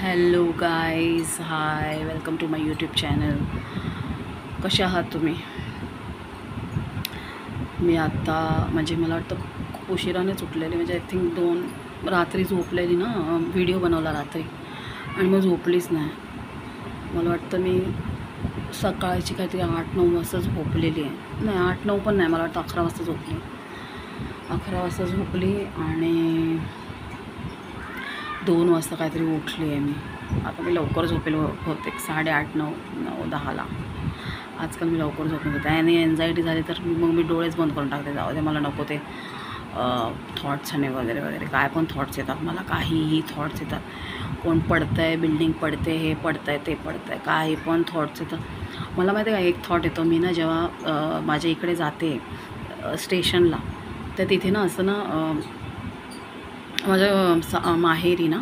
Hello guys, hi, welcome to my YouTube channel. कसे आहात तुम्ही? मी आत्ता म्हणजे मला वाटतं खूप उशिरानेच उठलेली, म्हणजे आय थिंक 2 रात्री झोपलेली ना, व्हिडिओ बनवला रात्री आणि मग झोपलीच नाही. मला वाटतं मी सकाळची काहीतरी 8-9 वाजता झोपलेली आहे. नाही, 8-9 पण नाही, मला वाटतं 11 वाजता झोपली. 11 वाजता झोपली आणि 2 वाजता काहीतरी उठली आहे मी. आता मी लवकर झोपेल होते, 8:30, 9, 10ला. आजकाल मी लवकर झोपून होते आणि एन्झायटी झाली तर मग मी डोळेच बंद करून टाकते. जाऊ दे, मला नको ते थॉट्स आणि वगैरे वगैरे काय पण थॉट्स येतात मला, काहीही थॉट्स येतात. कोण पडतं आहे, बिल्डिंग पडते, हे पडतं आहे, ते पडतं आहे, काही पण थॉट्स येतात मला. माहिती आहे का, एक थॉट येतो मी ना जेव्हा माझ्या इकडे जाते स्टेशनला, तर तिथे ना असं ना माझ्या माहेरी ना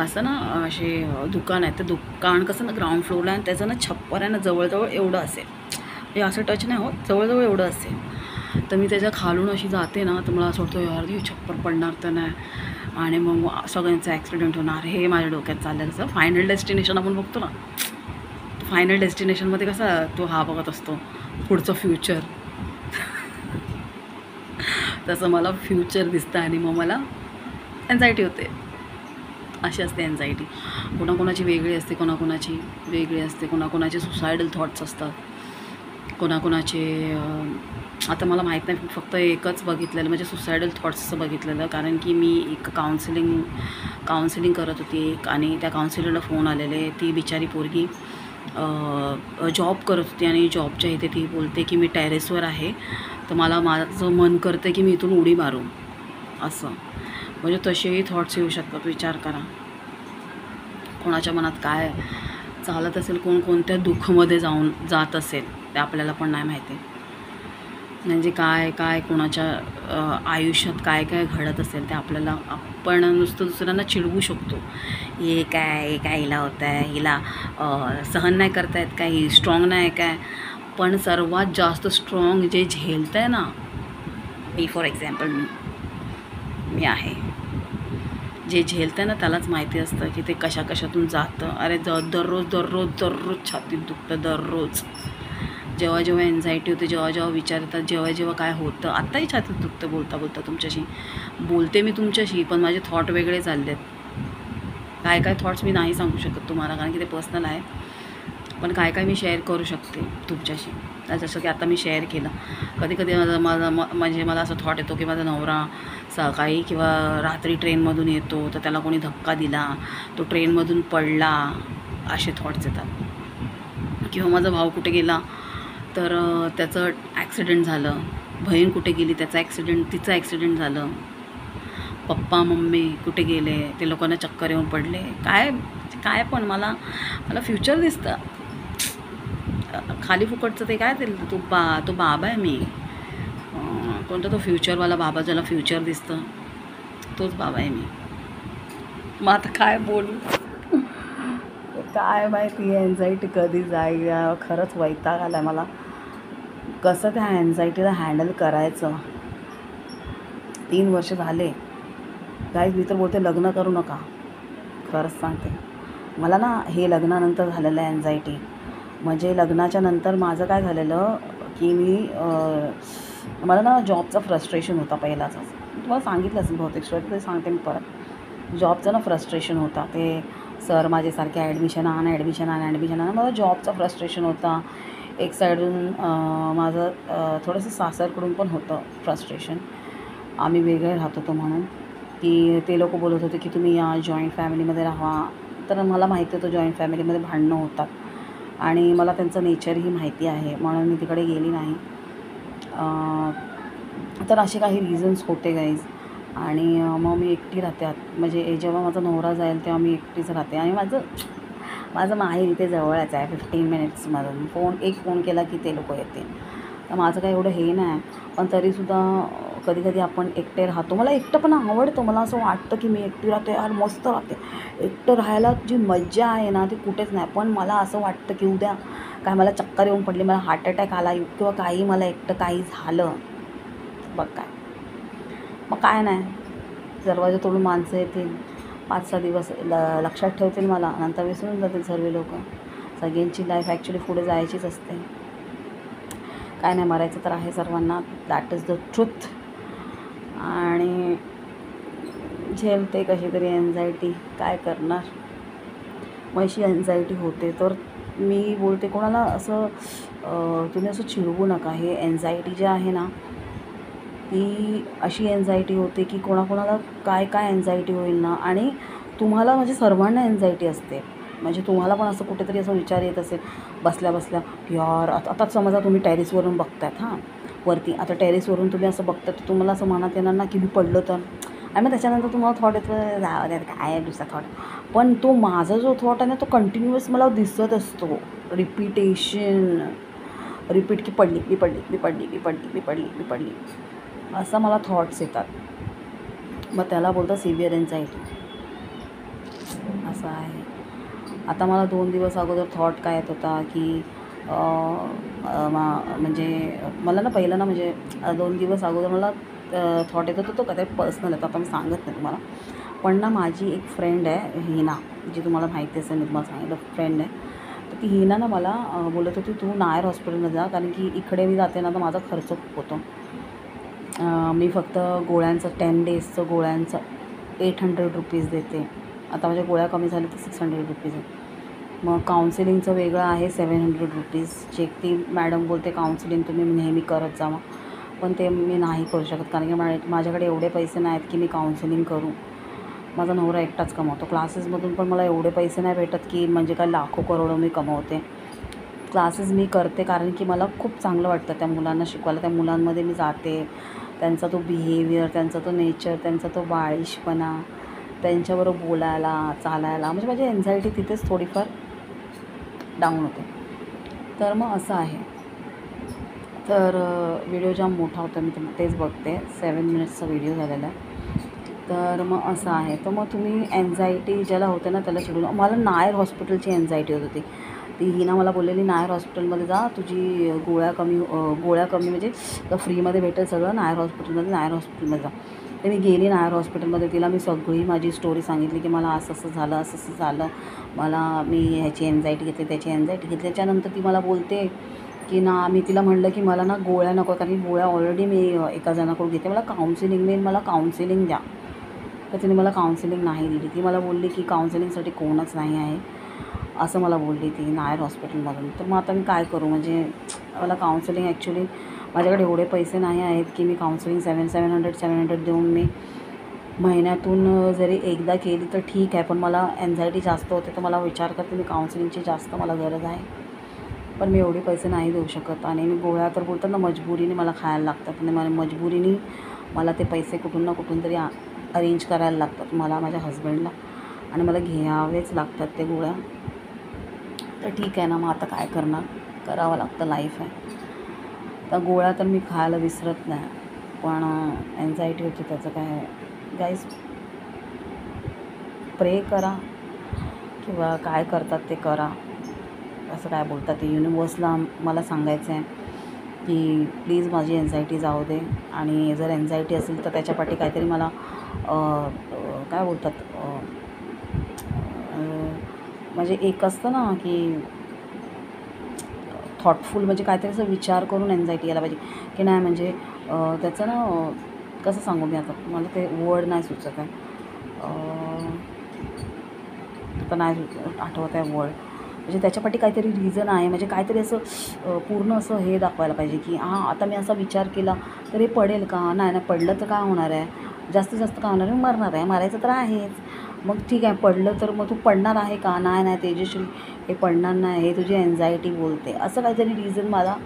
असं ना असे दुकान आहे. ते दुकान कसं ना ग्राउंड फ्लोअरला आहे आणि त्याचं ना छप्पर आहे ना जवळजवळ एवढं असेल, म्हणजे असं टच नाही होत, जवळजवळ एवढं असेल. तर मी त्याच्या खालून अशी जाते ना, तर मला असं वाटतं यार हे छप्पर पडणार तर नाही आणि मग सगळ्यांचा ॲक्सिडेंट होणार, हे माझ्या डोक्यात चाललेलं असं. फायनल डेस्टिनेशन आपण बघतो ना, फायनल डेस्टिनेशनमध्ये कसा तो हा बघत असतो पुढचं फ्युचर, तसं मला फ्युचर दिसतं आणि मग मला एन्झायटी होते. अशी असते एन्झायटी. कोणाकोणाची वेगळी असते, कोणाकोणाची वेगळी असते. कोणाकोणाचे सुसायडल थॉट्स असतात, कोणाकोणाचे आता मला माहीत नाही, फक्त एकच बघितलेलं म्हणजे सुसायडल थॉट्सचं बघितलेलं. कारण की मी एक काउन्सिलिंग करत होती एक, आणि त्या काउन्सिलरला फोन आलेले. ती बिचारी पोरगी जॉब करत होती आणि जॉबच्या इथे ती बोलते की मी टेरेसवर आहे, तर माझं मन करतं की मी इथून उडी मारू असं. म्हणजे तसेही थॉट्स येऊ शकतात. विचार करा कोणाच्या मनात काय चालत असेल, कोण कोणत्या दुःखमध्ये जात असेल ते आपल्याला पण नाही माहिती. म्हणजे काय काय कोणाच्या आयुष्यात काय काय घडत असेल ते आपल्याला, आपण नुसतं दुसऱ्यांना चिडवू शकतो. हे काय हिला होतं आहे, हिला सहन नाही करता येत काय, ही स्ट्रॉंग नाही काय. पण सर्वात जास्त स्ट्रॉंग जे झेलतं आहे ना, मी फॉर एक्झाम्पल मी आहे, जे झेलतं आहे ना त्यालाच माहिती असतं की ते कशातून जातं. अरे दररोज छातीत दुखतं दररोज. जेव्हा एन्झायटी होते, जेव्हा विचार येतात, जेव्हा काय होतं. आत्ताही छातीत दुखतं बोलता तुमच्याशी बोलते मी तुमच्याशी, पण माझे थॉट वेगळे चालले आहेत. काय थॉट्स मी नाही सांगू शकत तुम्हाला, कारण की ते पर्सनल आहे. पण काय मी शेअर करू शकते तुमच्याशी. जसं की आता मी शेअर केलं. कधी म्हणजे मला असं थॉट येतो की माझा नवरा सकाळी किंवा रात्री ट्रेनमधून येतो, तर त्याला कोणी धक्का दिला, तो ट्रेनमधून पडला, असे थॉट्स येतात. किंवा माझा भाऊ कुठे गेला तर त्याचं ॲक्सिडेंट झालं, बहीण कुठे गेली तिचं ॲक्सिडेंट झालं, पप्पा मम्मी कुठे गेले, ते लोकांना चक्कर येऊन पडले. काय पण मला फ्युचर दिसतं खाली फुकटचं. ते काय तो बाबा आहे मी, कोणता तो फ्युचरवाला बाबा, ज्याला फ्युचर दिसतं तोच बाबा आहे मी. मग आता काय बोलू, काय माहिती एन्झायटी कधी जाईल. खरंच वैताग आला आहे मला, कसं त्या एन्झायटीला हँडल करायचं. 3 वर्ष झाले गाईज. मी तर बोलते लग्न करू नका, खरंच सांगते. मला ना हे लग्नानंतर झालेलं आहे एन्झायटी. म्हणजे लग्नाच्या नंतर माझं काय झालेलं की मला ना जॉबचा फ्रस्ट्रेशन होता पहिलाच. तुम्हाला सांगितलं असेल बहुतेक स्टोरी, तरी सांगते मी परत. जॉबचं ना फ्रस्ट्रेशन होता. ते सर माझ्यासारखे ॲडमिशन आणा. मला जॉबचा फ्रस्ट्रेशन होता. एक साईडून माझं थोडंसं सासरकडून पण होतं फ्रस्ट्रेशन. आम्ही वेगळे राहत होतो म्हणून, की ते लोक बोलत होते की तुम्ही या जॉईंट फॅमिलीमध्ये राहा. तर मला माहिती होतं जॉईंट फॅमिलीमध्ये भांडणं होतात आणि मला त्यांचं नेचरही माहिती आहे, म्हणून मी तिकडे गेली नाही. तर असे काही रिझन्स होते गाईज. आणि मग मी एकटी राहते. म्हणजे जेव्हा माझा नवरा जाईल तेव्हा मी एकटीच राहते. आणि माझं माहेर इथे जवळच आहे, 15 मिनिट्समधून. फोन केला की ते लोक येते. तर माझं काही एवढं हे नाही, पण तरीसुद्धा कधी आपण एकटे राहतो. मला एकटं पण आवडतं. मला असं वाटतं की मी एकटी राहते यार, मस्त राहते. एकटं राहायला जी मज्जा आहे ना ती कुठेच नाही. पण मला असं वाटतं की उद्या काय मला चक्कर येऊन पडली, मला हार्ट अटॅक आला किंवा काही मला एकटं काही झालं, बघ काय. मग काय नाही, दरवाजा तोडून माणसं येतील, 5-6 दिवस लक्षात ठेवतील मला, नंतर विसरून जातील सर्व लोक. सगळ्यांची लाईफ ॲक्च्युली पुढे जायचीच असते. काय नाही, मरायचं तर आहे सर्वांना, दॅट इज द ट्रुथ. आणि झेलते कशी तरी एन्झायटी, काय करणार. मग अशी एन्झायटी होते. तर मी बोलते कोणाला असं तुम्ही असं चिडवू नका. हे एन्झायटी जे आहे ना, ती अशी एन्झायटी होते की कोणाकोणाला काय काय एन्झायटी होईल ना. आणि तुम्हाला म्हणजे सर्वांना एन्झायटी असते. म्हणजे तुम्हाला पण असं कुठेतरी असं विचार येत असेल बसल्या बसल्या, यार आता समजा तुम्ही टेरेसवरून बघतायत वरती. आता टेरेसवरून तुम्ही असं बघतात तर तुम्हाला असं मनात येणार ना की मी पडलं तर. आणि मग त्याच्यानंतर तुम्हाला थॉट येतं जाऊ द्या काय दुसरा थॉट. पण तो माझा जो थॉट आहे ना, तो कंटिन्युअस मला दिसत असतो. रिपीट की पडली मी पडली मी पडली मी पडली मी पडली मी पडली, असं मला थॉट्स येतात. मग त्याला बोलतात सिव्हिअर एन्झायटी. असं आहे. आता मला 2 दिवस अगोदर थॉट काय येत होता की म्हणजे मला ना पहिलं ना म्हणजे 2 दिवस अगोदर मला थॉट येत होता. तो कधी पर्सनल येतो, आता मी सांगत नाही तुम्हाला. पण ना माझी एक फ्रेंड आहे हिना, जी तुम्हाला माहिती असेल, मी तुम्हाला सांगितलं फ्रेंड आहे. तर ती हिना ना मला बोलत होती तू नायर हॉस्पिटलमध्ये जा, कारण की इकडे मी जाते ना तर माझा खर्च खूप होतो. मी फक्त गोळ्यांचं 10 डेजचं गोळ्यांचं 800 रुपीज देते. आता माझ्या गोळ्या कमी झाल्या तर 600 रुपीज आहे. मग काउन्सिलिंगचं वेगळं आहे 700 रुपीज. जे ती मॅडम बोलते काउन्सिलिंग तुम्ही नेहमी करत जावा, पण ते मी नाही करू शकत, कारण की माझ्याकडे एवढे पैसे नाहीत की मी काउन्सिलिंग करू. माझा नवरा एकटाच कमवतो. क्लासेसमधून पण मला एवढे पैसे नाही भेटत की म्हणजे काय लाखो करोडो मी कमवते. क्लासेस मी करते कारण की मला खूप चांगलं वाटतं त्या मुलांना शिकवायला. त्या मुलांमध्ये मी जाते, त्यांचा तो बिहेवियर, त्यांचा तो नेचर, त्यांचा तो बाळिशपणा, त्यांच्याबरोबर बोलायला चालायला, म्हणजे माझी एन्झायटी तिथेच थोडीफार डाऊन होते. तर मग असं आहे. तर व्हिडिओ जाम मोठा होता, मी तेच बघते. 7 मिनिट्सचा व्हिडिओ झालेला आहे. तर मग असं आहे. तर मग तुम्ही एन्झायटी ज्याला होते ना त्याला चिडून. मला नायर हॉस्पिटलची एन्झायटी होत होती. ती हिना मला बोललेली नायर हॉस्पिटलमध्ये जा, तुझी गोळ्या कमी म्हणजे फ्रीमध्ये भेटेल सगळं नायर हॉस्पिटलमध्ये जा. तर मी गेली नायर हॉस्पिटलमध्ये. तिला मी सगळी माझी स्टोरी सांगितली की मला असं असं झालं, असं असं झालं, मी ह्याची एन्झायटी घेतली, त्याची एन्झायटी घेतली. त्याच्यानंतर ती मला बोलते की ना, मी तिला म्हटलं की मला ना गोळ्या नको, कारण की गोळ्या ऑलरेडी मी एका जणाकडून घेते, मला काउन्सिलिंग द्या. तर तिने मला काउन्सिलिंग नाही दिली. ती मला बोलली की काउन्सिलिंगसाठी कोणच नाही आहे, असं मला बोलली ती नायर हॉस्पिटलमधून. तर मग आता मी काय करू. म्हणजे मला काउन्सिलिंग ॲक्च्युली माझ्याकडे एवढे पैसे नाही आहेत की मी काउन्सिलिंग 700 देऊन मी महिन्यातून जरी एकदा केली तर ठीक आहे. पण मला एन्झायटी जास्त होते, तर मला विचार करते मी काउन्सिलिंगची जास्त मला गरज आहे, पण मी एवढे पैसे नाही देऊ शकत. आणि मी गोळ्या तर बोलतात ना मजबुरीने मला खायला लागतात, आणि मला मजबुरीने मला ते पैसे कुठून ना कुठून तरी अरेंज करायला लागतात मला, माझ्या हस्बंडला, आणि मला घ्यावेच लागतात ते गोळ्या. तर ठीक आहे ना, मग आता काय करणार, करावं लागतं, लाईफ आहे. तर गोळ्या तर मी खायला विसरत नाही, पण एन्झायटी होती त्याचं काय. गाईज प्रे करा किंवा काय करतात ते करा. असं काय बोलतात ते युनिवर्सला मला सांगायचं आहे की प्लीज माझी एन्झायटी जाऊ दे. आणि जर एन्झायटी असेल तर त्याच्यापाठी काहीतरी मला काय बोलतात म्हणजे एक असतं ना की थॉटफुल, म्हणजे काहीतरी असं विचार करून एन्झायटी यायला पाहिजे की नाही. म्हणजे त्याचं ना कसं सांगू मी, आता मला ते वर्ड नाही सुचत आहे, आता नाही आठवत आहे वर्ड. म्हणजे त्याच्यापाठी काहीतरी रिझन आहे, म्हणजे काहीतरी असं पूर्ण असं हे दाखवायला पाहिजे की आता मी असा विचार केला तर हे पडेल का, नाही पडलं तर काय होणार आहे, जास्तीत जास्त काय होणार आहे, मरणार आहे, मारायचं तर आहेच. मग ठीक आहे, पडलं तर मग तू पडणार आहे का, नाही तेजश्री हे पडणार नाही, हे तुझी एन्झायटी बोलते, असं काहीतरी रिझन मला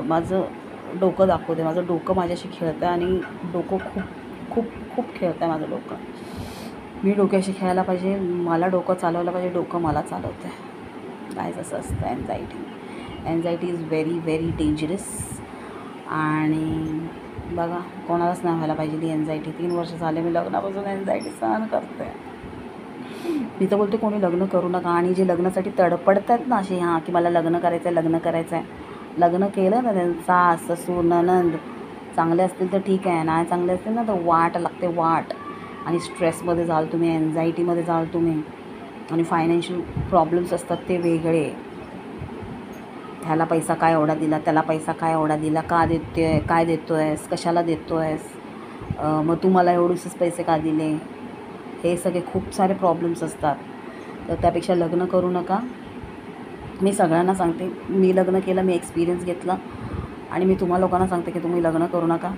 माझं डोकं दाखवते. माझं डोकं माझ्याशी खेळतं, आणि डोकं खूप खूप खूप खेळतं आहे माझं डोकं. मी डोक्याशी खेळायला पाहिजे, मला डोकं चालवलं पाहिजे, डोकं मला चालवतं आहे. गाईज असं असतं anxiety is very very dangerous. आणि बघा, कोणालाच नाही व्हायला पाहिजे ही एन्झायटी. 3 वर्ष झाले मी लग्नापासून एन्झायटी सहन करते. मी तर बोलते कोणी लग्न करू नका. आणि जे लग्नासाठी तडपडतात ना असे, की मला लग्न करायचं आहे, लग्न केलं ना, त्यांचा सासू नणंद चांगले असतील तर ठीक आहे, नाही चांगले असतील ना तर वाट लागते, वाट. आणि स्ट्रेसमध्ये जाल तुम्ही, एन्झायटीमध्ये जाल तुम्ही, आणि फायनान्शियल प्रॉब्लेम्स असतात ते वेगळे. ह्याला पैसा काय एवढा दिला, त्याला पैसा काय एवढा दिला, का देते, काय देतो आहेस, कशाला देतो आहेस, मग तू मला एवढेसेच पैसे का दिले, हे सगळे खूप सारे प्रॉब्लेम्स असतात. तर त्यापेक्षा लग्न करू नका. मी सगळ्यांना सांगते, मी लग्न केलं, मी एक्सपिरियन्स घेतला, आणि मी तुम्हा लोकांना सांगते की तुम्ही लग्न करू नका.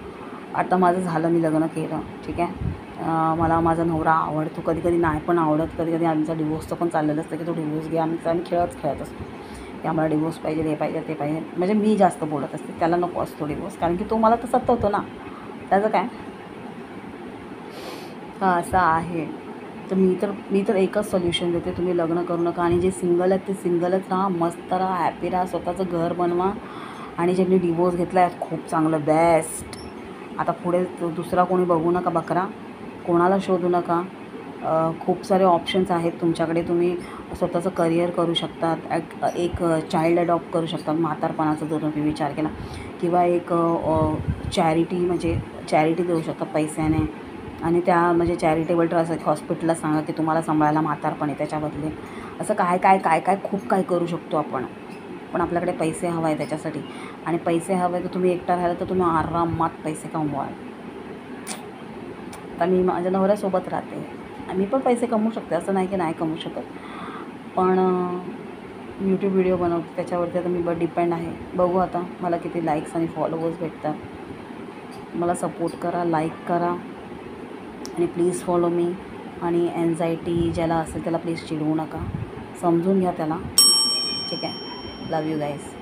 आता माझं झालं, मी लग्न केलं, ठीक आहे. मला माझा नवरा आवडतो, कधी कधी नाही पण आवडत, कधी कधी आमचा डिवोर्सचं पण चाललेलं असतं की तो डिवोर्स घ्या, आम्ही खेळत असतो की आम्हाला डिवोर्स पाहिजे, हे पाहिजे, ते पाहिजे. म्हणजे मी जास्त बोलत असते, त्याला नको असतो डिवोर्स, कारण की तो मला तर सतवतो ना, त्याचं काय. हां, असं आहे. तर मी तर एकच सोल्युशन देते, तुम्ही लग्न करू नका. आणि जे सिंगल आहेत ते सिंगलच राहा, मस्त राहा, हॅपी राहा, स्वतःचं घर बनवा. आणि ज्यांनी डिवोर्स घेतला आहे खूप चांगलं, बेस्ट. आता पुढे दुसरा कोणी बघू नका, बकरा कोणाला शोधू नका. खूप सारे ऑप्शन्स आहेत तुमच्याकडे. तुम्ही स्वतःचं करिअर करू शकतात, एक चाइल्ड अडॉप्ट करू शकतात म्हातारपणाचा जर तुम्ही विचार केला, किंवा एक चॅरिटी, म्हणजे चॅरिटी देऊ शकता पैशाने. आणि त्या म्हणजे चॅरिटेबल ट्रस्ट हॉस्पिटलला सांगा की तुम्हाला सांभाळायला म्हातारपणे, त्याच्या बदले असं काय खूप काय करू शकतो आपण. पण आपल्याकडे पैसे हवा आहे त्याच्यासाठी. आणि पैसे हवे तर तुम्ही एकटा राहिला तर तुम्ही आरामात पैसे कमवाल. आता मी माझ्या नवऱ्यासोबत राहते, मी पण पैसे कमवू शकते, असं नाही की नाही कमवू शकत. पण यूट्यूब व्हिडिओ बनवते, त्याच्यावरती आता मी डिपेंड आहे. बघू आता मला किती लाईक्स आणि फॉलोवर्स भेटतात. मला सपोर्ट करा, लाईक करा, आणि प्लीज फॉलो मी. आणि एन्झायटी ज्याला असेल त्याला प्लीज चिडवू नका, समजून घ्या त्याला, ठीक आहे. लव यू गाईज.